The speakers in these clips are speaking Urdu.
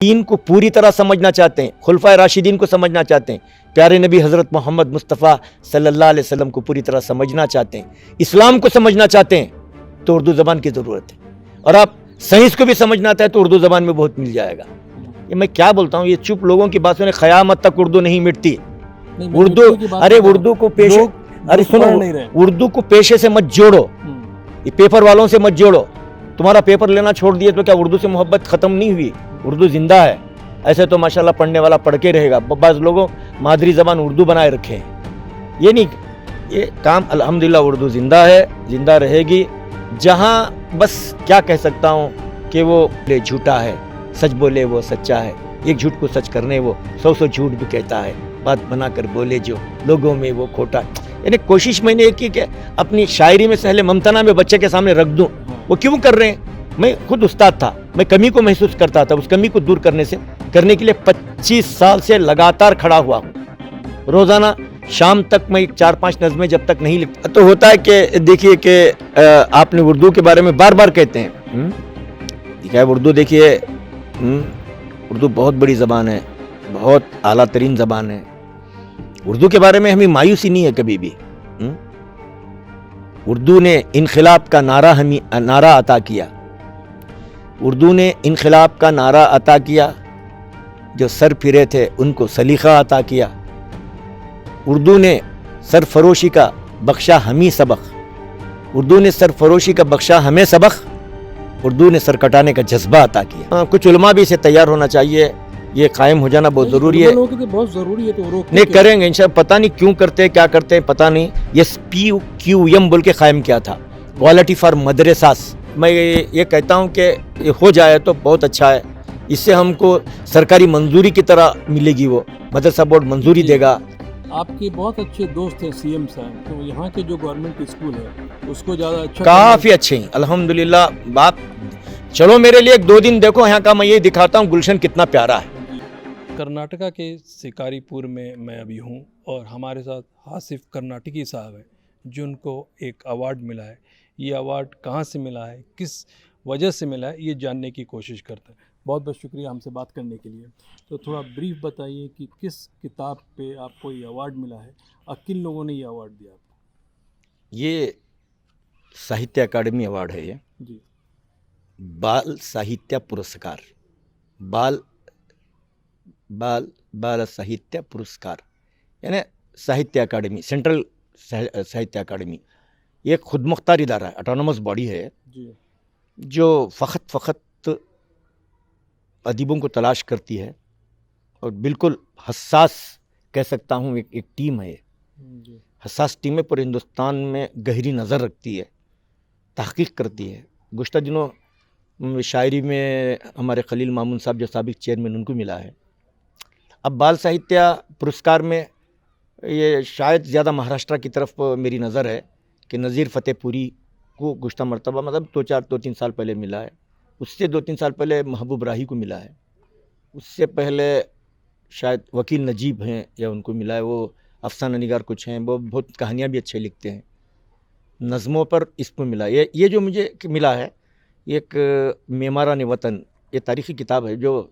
دین کو پوری طرح سمجھنا چاہتے ہیں، خلفائے راشدین کو سمجھنا چاہتے ہیں، پیارے نبی حضرت محمد مصطفیٰ صلی اللہ علیہ وسلم کو پوری طرح سمجھنا چاہتے ہیں، اسلام کو سمجھنا چاہتے ہیں تو اردو زبان کی ضرورت ہے، اور آپ سائنس کو بھی سمجھنا چاہتے ہیں تو اردو زبان میں بہت مل جائے گا۔ یہ میں کیا بولتا ہوں، یہ چپ لوگوں کی بات سنیں، قیامت تک اردو نہیں مٹتی۔ اردو، ارے اردو کو پیشے، ارے سنو، اردو کو پیشے سے مت جوڑو، یہ پیپر والوں سے مت جوڑو۔ تمہارا پیپر لینا چھوڑ دیے تو کیا اردو سے محبت ختم نہیں ہوئی؟ اردو زندہ ہے، ایسے تو ماشاءاللہ پڑھنے والا پڑھ کے رہے گا، بعض لوگوں مادری زبان اردو بنائے رکھے ہیں، یہ نہیں، یہ کام الحمدللہ اردو زندہ ہے، زندہ رہے گی۔ جہاں بس کیا کہہ سکتا ہوں کہ وہ جھوٹا ہے، سچ بولے وہ سچا ہے، ایک جھوٹ کو سچ کرنے وہ 100 جھوٹ بھی کہتا ہے، بات بنا کر بولے جو لوگوں میں وہ کھوٹا۔ یعنی کوشش میں نے یہ کی کہ اپنی شاعری میں سہل ممتنع میں بچے کے سامنے رکھ دوں، وہ کیوں کر رہے ہیں؟ میں خود استاد تھا، میں کمی کو محسوس کرتا تھا، اس کمی کو دور کرنے کے لیے 25 سال سے لگاتار کھڑا ہوا ہوں۔ روزانہ شام تک میں 4-5 نظمیں جب تک نہیں لکھتا تو ہوتا ہے کہ دیکھیے کہ آپ نے اردو کے بارے میں بار بار کہتے ہیں، کیا اردو، دیکھیے اردو بہت بڑی زبان ہے، بہت اعلیٰ ترین زبان ہے۔ اردو کے بارے میں ہمیں مایوسی نہیں ہے کبھی بھی۔ اردو نے انقلاب کا نعرہ عطا کیا، اردو نے انقلاب کا نعرہ عطا کیا، جو سر پھرے تھے ان کو سلیقہ عطا کیا۔ اردو نے سرفروشی کا بخشا ہمیں سبق، اردو نے سرفروشی کا بخشا ہمیں سبق، اردو نے سر کٹانے کا جذبہ عطا کیا۔ کچھ علماء بھی اسے تیار ہونا چاہیے، یہ قائم ہو جانا بہت ضروری ہے، بہت ضروری ہے، تو نہیں کریں گے انشاءاللہ، پتہ نہیں کیوں کرتے ہیں، کیا کرتے ہیں پتہ نہیں۔ یہ PQM بول کے قائم کیا تھا، کوالٹی فار مدرساس۔ میں یہ کہتا ہوں کہ یہ ہو جائے تو بہت اچھا ہے، اس سے ہم کو سرکاری منظوری کی طرح ملے گی، وہ مدرسہ بورڈ منظوری دے گا۔ آپ کے بہت اچھے دوست ہیں CM صاحب، تو یہاں کے جو گورنمنٹ اسکول ہے اس کو زیادہ اچھا، کافی اچھے ہیں الحمدللہ۔ بات چلو میرے لیے 2 دن دیکھو یہاں کا، میں یہ دکھاتا ہوں گلشن کتنا پیارا ہے۔ کرناٹکا کے سکاری پور میں ابھی ہوں، اور ہمارے ساتھ آصف کرناٹکی صاحب ہیں، جن کو ایک ایوارڈ ملا ہے۔ یہ ایوارڈ کہاں سے ملا ہے، کس وجہ سے ملا ہے، یہ جاننے کی کوشش کرتے ہیں۔ بہت بہت شکریہ ہم سے بات کرنے کے لیے۔ تو تھوڑا بریف بتائیے کہ کس کتاب پہ آپ کو یہ ایوارڈ ملا ہے، اور کن لوگوں نے یہ ایوارڈ دیا آپ کو؟ یہ ساہتیہ اکیڈمی ایوارڈ ہے، یہ جی، بال ساہتیہ پرسکار، بال ساہتیہ پرسکار، یعنی Sahitya academy, central Sahitya academy, یہ ایک خود مختار ادارہ ہے، اٹانومس باڈی ہے، جی، جو فقط ادیبوں کو تلاش کرتی ہے، اور بالکل حساس کہہ سکتا ہوں ایک ٹیم ہے، جی، حساس ٹیم ہے، پورے ہندوستان میں گہری نظر رکھتی ہے، تحقیق کرتی ہے۔ گزشتہ دنوں شاعری میں ہمارے خلیل مامون صاحب جو سابق چیئرمین، ان کو ملا ہے۔ اب بال ساہتیہ پرسکار میں یہ شاید زیادہ مہاراشٹرا کی طرف میری نظر ہے کہ نذیر فتح پوری کو گزشتہ مرتبہ، مطلب 2-3 سال پہلے ملا ہے، اس سے 2-3 سال پہلے محبوب راہی کو ملا ہے، اس سے پہلے شاید وکیل نجیب ہیں یا ان کو ملا ہے، وہ افسانہ نگار کچھ ہیں، وہ بہت کہانیاں بھی اچھے لکھتے ہیں، نظموں پر اس کو ملا۔ یہ جو مجھے ملا ہے، ایک معماران وطن، یہ تاریخی کتاب ہے جو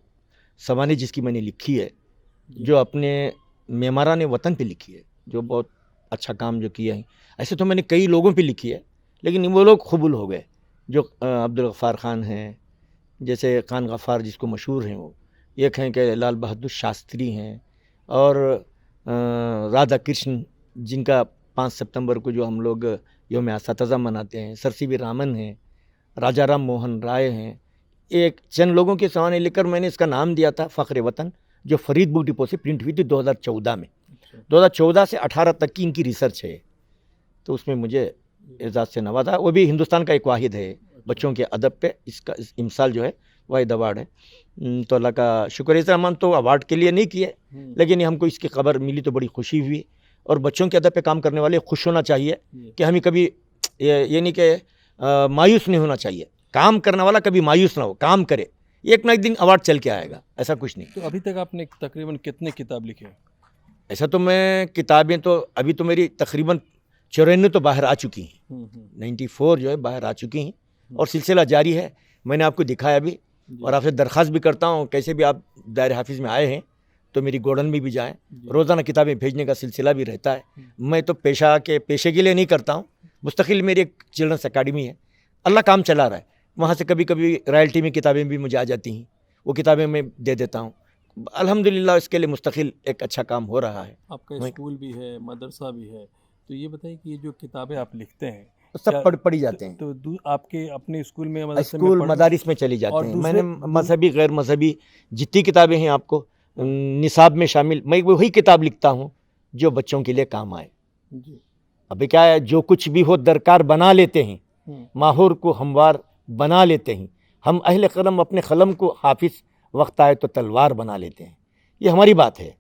سوانح جس کی میں نے لکھی ہے، جو اپنے معماران وطن پہ لکھی ہے، جو بہت اچھا کام جو کیا ہے۔ ایسے تو میں نے کئی لوگوں پہ لکھی ہے، لیکن وہ لوگ قبول ہو گئے، جو عبدالغفار خان ہیں، جیسے خان غفار جس کو مشہور ہیں، وہ ایک ہیں کہ لال بہادر شاستری ہیں، اور رادھا کرشن جن کا 5 ستمبر کو جو ہم لوگ یوم اساتذہ مناتے ہیں، سر سی وی رامن ہیں، راجا رام موہن رائے ہیں۔ ایک چند لوگوں کے سوانح لکھ کر میں نے اس کا نام دیا تھا فخر وطن، جو فرید بک ڈپو سے پرنٹ ہوئی تھی 2014 میں۔ 2014 سے 18 تک کی ان کی ریسرچ ہے، تو اس میں مجھے اعزاز سے نوازا۔ وہ بھی ہندوستان کا ایک واحد ہے بچوں کے ادب پہ، اس کا امسال جو ہے واحد ایوارڈ ہے۔ تو اللہ کا شکر ہے، اس طرح ہم تو ایوارڈ کے لیے نہیں کیے، لیکن ہم کو اس کی خبر ملی تو بڑی خوشی ہوئی، اور بچوں کے ادب پہ کام کرنے والے خوش ہونا چاہیے کہ ہمیں کبھی یہ نہیں کہ مایوس نہیں ہونا چاہیے، کام کرنے والا کبھی مایوس نہ ہو، کام کرے، ایک نہ ایک دن ایوارڈ چل کے آئے گا، ایسا کچھ نہیں۔ تو ابھی تک آپ نے تقریباً کتنے کتاب لکھے ہیں؟ ایسا تو میں کتابیں تو ابھی تو میری تقریباً 94 تو باہر آ چکی ہیں، 94 جو ہے باہر آ چکی ہیں، اور سلسلہ جاری ہے۔ میں نے آپ کو دکھایا بھی اور آپ سے درخواست بھی کرتا ہوں کیسے بھی آپ دائر حافظ میں آئے ہیں تو میری گوڈن میں بھی جائیں، روزانہ کتابیں بھیجنے کا سلسلہ بھی رہتا ہے۔ میں تو پیشے کے لیے نہیں کرتا ہوں، مستقل میری ایک چلڈرنس اکیڈمی ہے، اللہ کام چلا رہا ہے، وہاں سے کبھی کبھی رائلٹی میں کتابیں بھی مجھے آ جاتی ہیں، وہ کتابیں میں دے دیتا ہوں۔ الحمدللہ اس کے لیے مستقل ایک اچھا کام ہو رہا ہے۔ آپ کا اسکول بھی ہے، مدرسہ بھی ہے، تو یہ بتائیے کہ یہ جو کتابیں آپ لکھتے ہیں سب پڑھی جاتے ہیں، تو آپ کے اپنے اسکول میں مدرسے اسکول میں مدارس میں چلی اور جاتے ہیں۔ میں دوسرے نے مذہبی غیر مذہبی جتنی کتابیں ہیں آپ کو نصاب میں شامل، میں وہی کتاب لکھتا ہوں جو بچوں کے لیے کام آئے۔ جی ابھی کیا ہے، جو کچھ بھی ہو درکار بنا لیتے ہیں، ماحول کو ہموار بنا لیتے ہیں۔ ہم اہل قلم اپنے قلم کو حافظ وقت آئے تو تلوار بنا لیتے ہیں، یہ ہماری بات ہے۔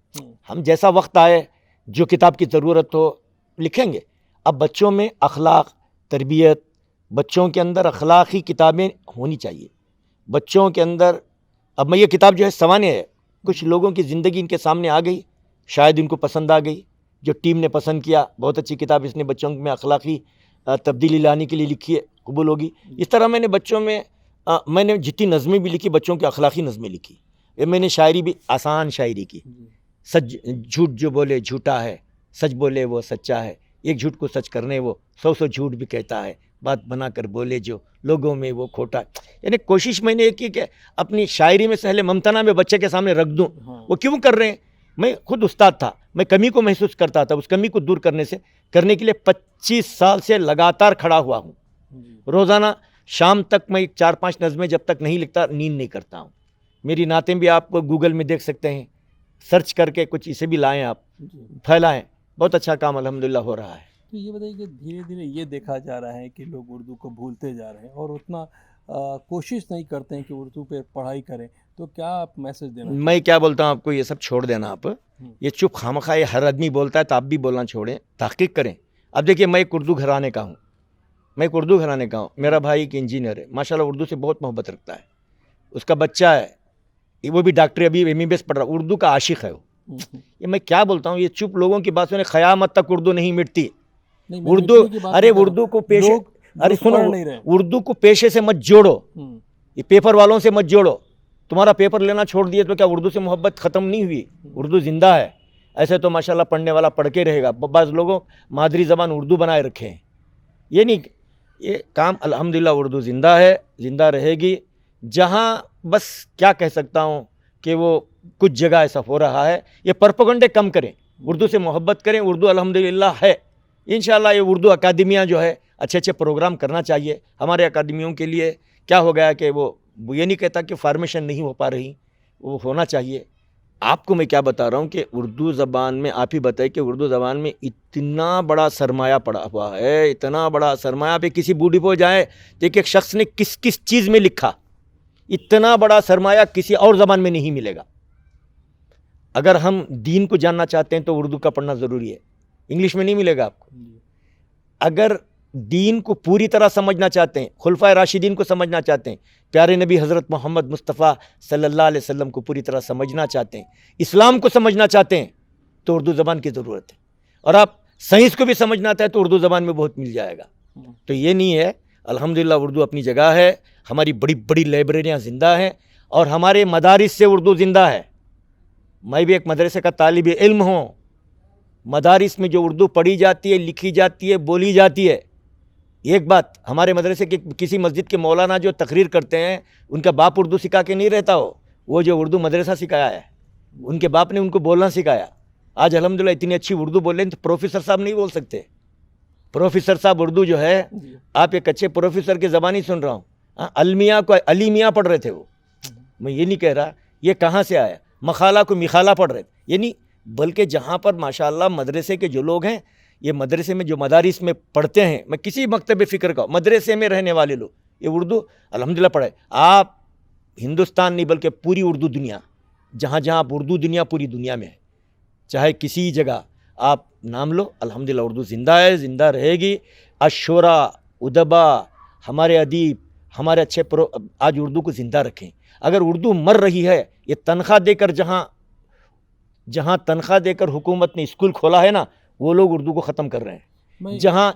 ہم جیسا وقت آئے جو کتاب کی ضرورت ہو لکھیں گے۔ اب بچوں میں اخلاق، تربیت، بچوں کے اندر اخلاقی کتابیں ہونی چاہیے بچوں کے اندر۔ اب میں یہ کتاب جو ہے سوانح ہے، کچھ لوگوں کی زندگی ان کے سامنے آ گئی، شاید ان کو پسند آ گئی، جو ٹیم نے پسند کیا، بہت اچھی کتاب اس نے بچوں میں اخلاقی تبدیلی لانے کے لیے لکھی ہے، قبول ہوگی۔ اس طرح میں نے بچوں میں میں نے جتنی نظمیں بھی لکھی، بچوں کی اخلاقی نظمیں لکھی۔ میں نے شاعری بھی آسان شاعری کی، سچ جھوٹ جو بولے جھوٹا ہے، سچ بولے وہ سچا ہے، ایک جھوٹ کو سچ کرنے وہ 100 جھوٹ بھی کہتا ہے، بات بنا کر بولے جو لوگوں میں وہ کھوٹا ہے۔ یعنی کوشش میں نے یہ کی کہ اپنی شاعری میں سہل ممتنع میں بچے کے سامنے رکھ دوں۔ وہ کیوں کر رہے ہیں؟ میں خود استاد تھا، میں کمی کو محسوس کرتا تھا، اس کمی کو دور کرنے کے لیے 25 سال سے لگاتار کھڑا ہوا ہوں۔ روزانہ شام تک میں 4-5 نظمیں جب تک نہیں لکھتا نیند نہیں کرتا ہوں۔ میری نعتیں بھی آپ کو گوگل میں دیکھ سکتے ہیں، سرچ کر کے کچھ اسے بھی لائیں، آپ پھیلائیں، بہت اچھا کام الحمدللہ ہو رہا ہے۔ تو یہ بتائیے کہ دھیرے دھیرے یہ دیکھا جا رہا ہے کہ لوگ اردو کو بھولتے جا رہے ہیں اور اتنا کوشش نہیں کرتے ہیں کہ اردو پہ پڑھائی کریں، تو کیا آپ میسج دینا؟ میں کیا بولتا ہوں آپ کو، یہ سب چھوڑ دینا، آپ یہ چپ خامخواہ ہر آدمی بولتا ہے تو آپ بھی بولنا چھوڑیں، تحقیق کریں۔ اب دیکھیے میں ایک اردو گھرانے کا ہوں، میرا بھائی ایک انجینئر ہے، ماشاءاللہ اردو سے بہت محبت رکھتا ہے، اس کا بچہ ہے وہ بھی ڈاکٹر، ابھی MBBS پڑھ رہا، اردو کا عاشق ہے وہ۔ یہ میں کیا بولتا ہوں، یہ چپ لوگوں کی بات سنیں، قیامت تک اردو نہیں مٹتی۔ اردو، ارے اردو کو پیشے، ارے سنو، اردو کو پیشے سے مت جوڑو، یہ پیپر والوں سے مت جوڑو۔ تمہارا پیپر لینا چھوڑ دیے تو کیا اردو سے محبت ختم نہیں ہوئی؟ اردو زندہ ہے، ایسے تو ماشاءاللہ پڑھنے والا پڑھ کے رہے گا۔ بعض لوگوں مادری زبان اردو بنائے رکھے ہیں، یہ نہیں، یہ کام الحمدللہ اردو زندہ ہے، زندہ رہے گی۔ جہاں بس کیا کہہ سکتا ہوں کہ وہ کچھ جگہ ایسا ہو رہا ہے، یہ پرپگنڈے کم کریں، اردو سے محبت کریں۔ اردو الحمدللہ ہے، انشاءاللہ یہ اردو اکادمیاں جو ہے اچھے پروگرام کرنا چاہیے۔ ہمارے اکادمیوں کے لیے کیا ہو گیا کہ وہ یہ نہیں کہتا کہ فارمیشن نہیں ہو پا رہی، وہ ہونا چاہیے۔ آپ کو میں کیا بتا رہا ہوں کہ اردو زبان میں، آپ ہی بتائیں کہ اردو زبان میں اتنا بڑا سرمایہ پڑا ہوا ہے، اتنا بڑا سرمایہ پہ کسی بوڑھی پہ جائیں دیکھیں ایک شخص نے کس کس چیز میں لکھا، اتنا بڑا سرمایہ کسی اور زبان میں نہیں ملے گا۔ اگر ہم دین کو جاننا چاہتے ہیں تو اردو کا پڑھنا ضروری ہے، انگلش میں نہیں ملے گا آپ کو۔ اگر دین کو پوری طرح سمجھنا چاہتے ہیں، خلفائے راشدین کو سمجھنا چاہتے ہیں، پیارے نبی حضرت محمد مصطفیٰ صلی اللہ علیہ وسلم کو پوری طرح سمجھنا چاہتے ہیں، اسلام کو سمجھنا چاہتے ہیں تو اردو زبان کی ضرورت ہے۔ اور آپ سائنس کو بھی سمجھنا چاہتے ہیں تو اردو زبان میں بہت مل جائے گا۔ تو یہ نہیں ہے، الحمدللہ اردو اپنی جگہ ہے، ہماری بڑی بڑی لائبریریاں زندہ ہیں، اور ہمارے مدارس سے اردو زندہ ہے۔ میں بھی ایک مدرسے کا طالب علم ہوں، مدارس میں جو اردو پڑھی جاتی ہے، لکھی جاتی ہے، بولی جاتی ہے۔ ایک بات، ہمارے مدرسے کے کسی مسجد کے مولانا جو تقریر کرتے ہیں، ان کا باپ اردو سکھا کے نہیں رہتا ہو، وہ جو اردو مدرسہ سکھایا ہے، ان کے باپ نے ان کو بولنا سکھایا۔ آج الحمدللہ اتنی اچھی اردو بول رہے ہیں تو پروفیسر صاحب نہیں بول سکتے۔ پروفیسر صاحب اردو جو ہے، آپ ایک اچھے پروفیسر کی زبان ہی سن رہا ہوں، المیاں کو علی میاں پڑھ رہے تھے وہ، میں یہ نہیں کہہ رہا یہ کہاں سے آیا، مخالہ کو مخالہ پڑھ رہے تھے، یہ نہیں، بلکہ جہاں پر ماشاءاللہ مدرسے کے جو لوگ ہیں، یہ مدرسے میں جو مدارس میں پڑھتے ہیں، میں کسی مکتب فکر کا مدرسے میں رہنے والے لوگ یہ اردو الحمدللہ پڑھے۔ آپ ہندوستان نہیں بلکہ پوری اردو دنیا، جہاں جہاں آپ اردو دنیا پوری دنیا میں ہے، چاہے کسی جگہ آپ نام لو، الحمدللہ اردو زندہ ہے، زندہ رہے گی۔ اشورا، ادبا، ہمارے ادیب، ہمارے اچھے آج اردو کو زندہ رکھیں۔ اگر اردو مر رہی ہے، یہ تنخواہ دے کر جہاں تنخواہ دے کر حکومت نے اسکول کھولا ہے نا، وہ لوگ اردو کو ختم کر رہے ہیں۔ جہاں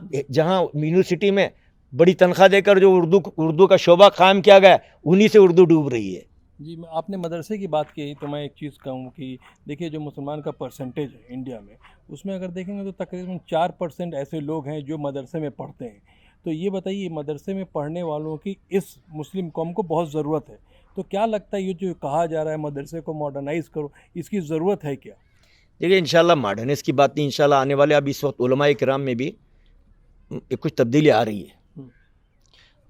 یونیورسٹی میں بڑی تنخواہ دے کر جو اردو کا شعبہ قائم کیا گیا انہی سے اردو ڈوب رہی ہے. جی آپ نے مدرسے کی بات کی تو میں ایک چیز کہوں کہ دیکھیے جو مسلمان کا پرسنٹیج ہے انڈیا میں اس میں اگر دیکھیں گے تو تقریباً 4% ایسے لوگ ہیں جو مدرسے میں پڑھتے ہیں. تو یہ بتائیے مدرسے میں پڑھنے والوں کی اس مسلم قوم کو بہت ضرورت ہے. تو کیا لگتا ہے یہ جو کہا جا رہا ہے مدرسے کو ماڈرنائز کرو اس کی ضرورت ہے کیا؟ دیکھیے انشاءاللہ ماڈرنس کی بات نہیں, انشاءاللہ آنے والے اب اس وقت علماء کرام میں بھی کچھ تبدیلی آ رہی ہے.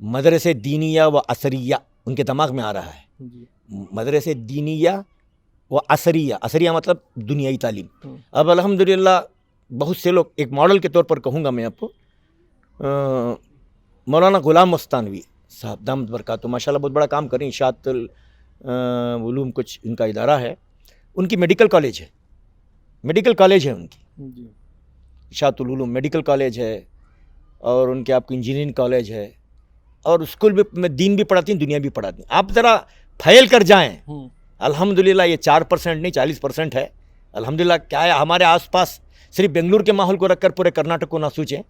مدرسے دینیہ و عصریہ ان کے دماغ میں آ رہا ہے. مدرسے دینیہ و عصریہ مطلب دنیائی تعلیم. اب الحمدللہ بہت سے لوگ, ایک ماڈل کے طور پر کہوں گا میں آپ کو, مولانا غلام مستانوی صاحب دامت برکاتہ ماشاءاللہ بہت بڑا کام کریں, اشاعت العلوم کچھ ان کا ادارہ ہے, ان کی میڈیکل کالج ہے ان کی, اشاعت العلوم میڈیکل کالج ہے, اور ان کے آپ کو انجینئرنگ کالج ہے, اور اسکول میں دین بھی پڑھاتی ہیں دنیا بھی پڑھاتی ہیں. آپ ذرا پھیل کر جائیں, الحمدللہ یہ 4% نہیں 40% ہے. الحمدللہ کیا ہے, ہمارے آس پاس صرف بنگلور کے ماحول کو رکھ کر پورے کرناٹک کو نہ سوچیں,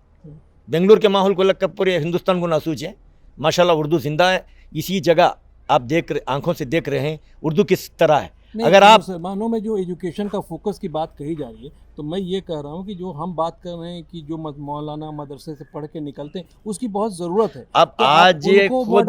بنگلور کے ماحول کو رکھ کر پورے ہندوستان کو نہ سوچیں. ماشاءاللہ اردو زندہ ہے, اسی جگہ آپ آنکھوں سے دیکھ رہے ہیں اردو کس طرح ہے. اگر آپ مسلمانوں میں جو ایجوکیشن کا فوکس کی بات کہی جا رہی ہے تو میں یہ کہہ رہا ہوں کہ جو ہم بات کر رہے ہیں کہ جو مولانا مدرسے سے پڑھ کے نکلتے ہیں اس کی بہت ضرورت ہے. اب آج یہ خود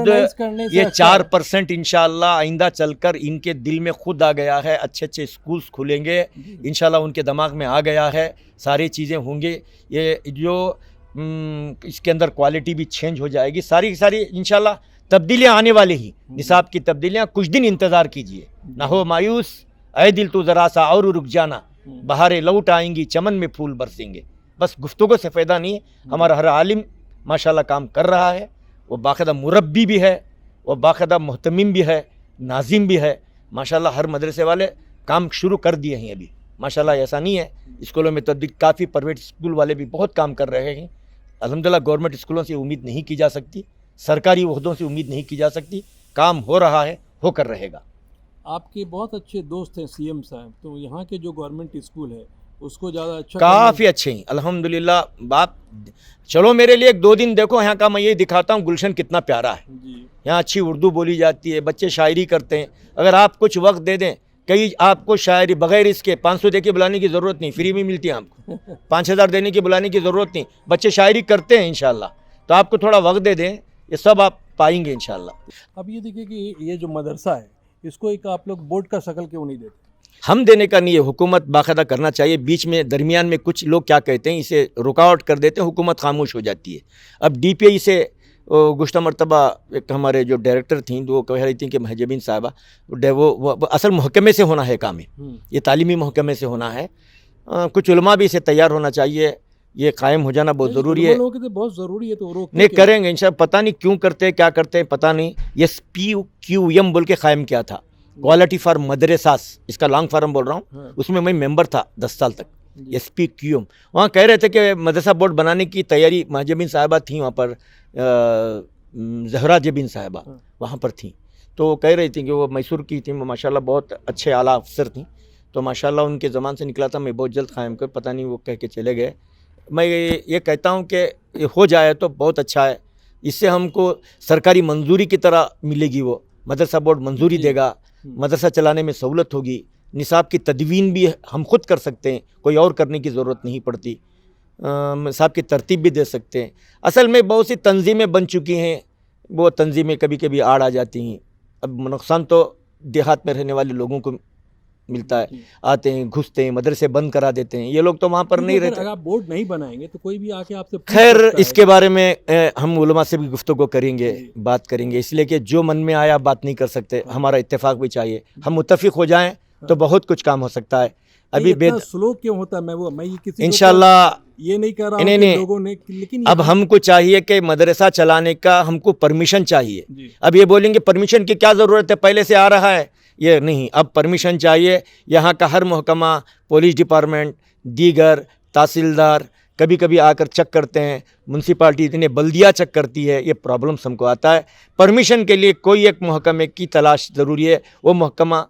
یہ 4% انشاءاللہ آئندہ چل کر ان کے دل میں خود آ گیا ہے, اچھے اسکولز کھلیں گے انشاءاللہ, ان کے دماغ میں آ گیا ہے, ساری چیزیں ہوں گی. یہ جو اس کے اندر کوالٹی بھی چینج ہو جائے گی, ساری انشاءاللہ تبدیلیاں آنے والی ہی. نصاب کی تبدیلیاں کچھ دن انتظار کیجئے, نہ ہو مایوس اے دل تو ذرا سا اور رک جانا, بہاریں لوٹ آئیں گی چمن میں پھول برسیں گے. بس گفتگو سے فائدہ نہیں ہے. ہمارا ہر عالم ماشاءاللہ کام کر رہا ہے, وہ باقاعدہ مربی بھی ہے, وہ باقاعدہ محتمم بھی ہے, ناظم بھی ہے. ماشاءاللہ ہر مدرسے والے کام شروع کر دیے ہیں ابھی ماشاءاللہ. ایسا نہیں ہے, اسکولوں میں تبدیل کافی پرائیویٹ اسکول والے بھی بہت کام کر رہے ہیں. الحمدللہ گورنمنٹ اسکولوں سے امید نہیں کی جا سکتی, سرکاری عہدوں سے امید نہیں کی جا سکتی. کام ہو رہا ہے, ہو کر رہے گا. آپ کے بہت اچھے دوست ہیں سی ایم صاحب, تو یہاں کے جو گورنمنٹ اسکول ہے اس کو زیادہ اچھا کافی اچھے ہیں الحمدللہ. بات چلو میرے لیے 1-2 دن دیکھو یہاں کا, میں یہ دکھاتا ہوں گلشن کتنا پیارا ہے. یہاں اچھی اردو بولی جاتی ہے, بچے شاعری کرتے ہیں. اگر آپ کچھ وقت دے دیں, کئی آپ کو شاعری بغیر اس کے 500 دے کے بلانے کی ضرورت نہیں, فری میں ملتی ہے آپ کو. 5000 دینے کی بلانے کی ضرورت نہیں, بچے شاعری کرتے ہیں انشاءاللہ. تو آپ کو تھوڑا وقت دے دیں, یہ سب آپ پائیں گے انشاءاللہ. اب یہ دیکھیں کہ یہ جو مدرسہ ہے اس کو ایک آپ لوگ بورڈ کا شکل کیوں نہیں دیتے؟ ہم دینے کا نہیں ہے, حکومت باقاعدہ کرنا چاہیے. بیچ میں درمیان میں کچھ لوگ کیا کہتے ہیں, اسے رکاوٹ کر دیتے ہیں, حکومت خاموش ہو جاتی ہے. اب ڈی پی آئی سے گزشتہ مرتبہ ایک ہمارے جو ڈائریکٹر تھیں وہ کہہ رہی تھیں کہ مہجبین صاحبہ وہ اصل محکمے سے ہونا ہے کام ہے, یہ تعلیمی محکمے سے ہونا ہے. کچھ علماء بھی اسے تیار ہونا چاہیے, یہ قائم ہو جانا بہت ضروری ہے. بہت ضروری ہے تو نہیں کریں گے انشاءاللہ, پتہ نہیں کیوں کرتے ہیں, کیا کرتے ہیں پتہ نہیں. یہ PQM بول کے قائم کیا تھا, کوالٹی فار مدرساس, اس کا لانگ فارم بول رہا ہوں. اس میں ممبر تھا 10 سال تک, SPQM. وہاں کہہ رہے تھے کہ مدرسہ بورڈ بنانے کی تیاری, مہجبین صاحبہ تھیں وہاں پر, زہرا جبین صاحبہ وہاں پر تھیں. تو وہ کہہ رہی تھیں کہ وہ میسور کی تھیں, وہ ماشاءاللہ بہت اچھے اعلیٰ افسر تھیں. تو ماشاءاللہ ان کے زمان سے نکلا تھا, میں بہت جلد قائم کر, پتہ نہیں وہ کہہ کے چلے گئے. میں یہ کہتا ہوں کہ یہ ہو جائے تو بہت اچھا ہے. اس سے ہم کو سرکاری منظوری کی طرح ملے گی, وہ مدرسہ بورڈ منظوری دے گا, مدرسہ چلانے میں سہولت ہوگی. نصاب کی تدوین بھی ہم خود کر سکتے ہیں, کوئی اور کرنے کی ضرورت نہیں پڑتی. نصاب کی ترتیب بھی دے سکتے ہیں. اصل میں بہت سی تنظیمیں بن چکی ہیں, وہ تنظیمیں کبھی کبھی آڑ آ جاتی ہیں. اب نقصان تو دیہات میں رہنے والے لوگوں کو ملتا ہے, آتے ہیں گھستے ہیں, مدرسے بند کرا دیتے ہیں. یہ لوگ تو وہاں پر نہیں رہتے. اگر آپ بورڈ نہیں بنائیں گے تو کوئی بھی آ کے آپ سے خیر اس کے بارے میں ہم علماء سے بھی گفتگو کریں گے, بات کریں گے, اس لیے کہ جو من میں آیا بات نہیں کر سکتے. ہمارا اتفاق بھی چاہیے, ہم متفق ہو جائیں تو بہت کچھ کام ہو سکتا ہے. ابھی سلوک کیوں ہوتا ہے, میں انشاءاللہ یہ نہیں کہہ رہا ہوں کہ لوگوں نے, لیکن اب ہم کو چاہیے کہ مدرسہ چلانے کا ہم کو پرمیشن چاہیے. اب یہ بولیں گے پرمیشن کی کیا ضرورت ہے, پہلے سے آ رہا ہے. یہ نہیں, اب پرمیشن چاہیے. یہاں کا ہر محکمہ, پولیس ڈپارٹمنٹ, دیگر تحصیلدار کبھی کبھی آ کر چیک کرتے ہیں, میونسپلٹی اتنے بلدیہ چیک کرتی ہے. یہ پرابلمس ہم کو آتا ہے. پرمیشن کے لیے کوئی ایک محکمے کی تلاش ضروری ہے. وہ محکمہ,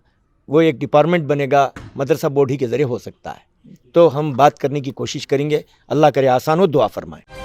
وہ ایک ڈپارٹمنٹ بنے گا, مدرسہ بورڈ ہی کے ذریعے ہو سکتا ہے. تو ہم بات کرنے کی کوشش کریں گے. اللہ کرے آسان ہو, دعا فرمائے.